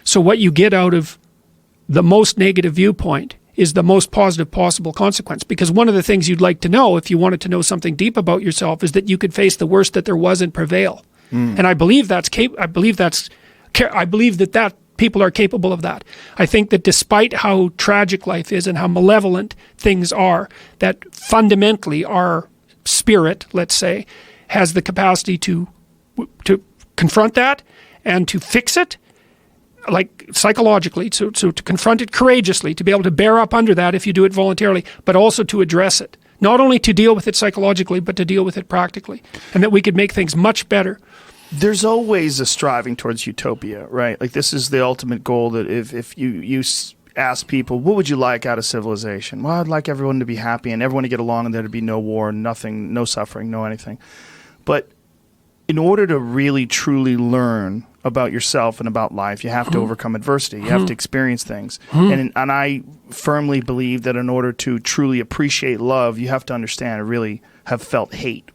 So what you get out of the most negative viewpoint is the most positive possible consequence. Because one of the things you'd like to know, if you wanted to know something deep about yourself, is that you could face the worst that there was and prevail. And I believe that people are capable of that. I think that despite how tragic life is and how malevolent things are, that fundamentally our spirit, let's say, has the capacity to confront that and to fix it, like psychologically, so to confront it courageously, to be able to bear up under that if you do it voluntarily, but also to address it. Not only to deal with it psychologically, but to deal with it practically. And that we could make things much better. There's always a striving towards utopia, right? Like this is the ultimate goal, that if you ask people, what would you like out of civilization? Well, I'd like everyone to be happy and everyone to get along and there to be no war, nothing, no suffering, no anything. But in order to really truly learn about yourself and about life, you have to overcome adversity. You have to experience things. And I firmly believe that in order to truly appreciate love, you have to understand and really have felt hate.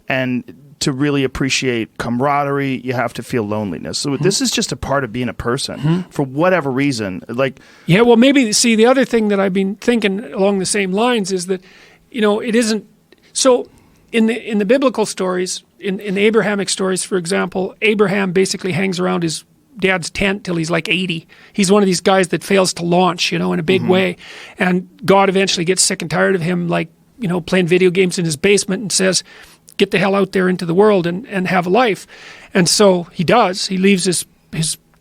And to really appreciate camaraderie, you have to feel loneliness. So this is just a part of being a person for whatever reason. Like, yeah, well, maybe, see, the other thing that I've been thinking along the same lines is that, it isn't, so in the biblical stories, in the Abrahamic stories, for example, Abraham basically hangs around his dad's tent till he's like 80. He's one of these guys that fails to launch, in a big way. And God eventually gets sick and tired of him, like, playing video games in his basement, and says, get the hell out there into the world and have a life. And so he does. He leaves his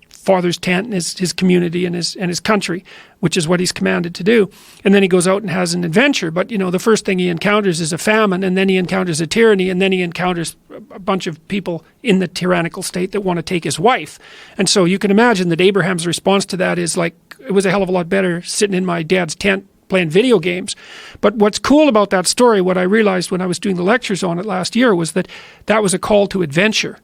father's tent and his community and his country, which is what he's commanded to do. And then he goes out and has an adventure. But, the first thing he encounters is a famine, and then he encounters a tyranny, and then he encounters a bunch of people in the tyrannical state that want to take his wife. And so you can imagine that Abraham's response to that is like, it was a hell of a lot better sitting in my dad's tent playing video games. But what's cool about that story, what I realized when I was doing the lectures on it last year, was that was a call to adventure.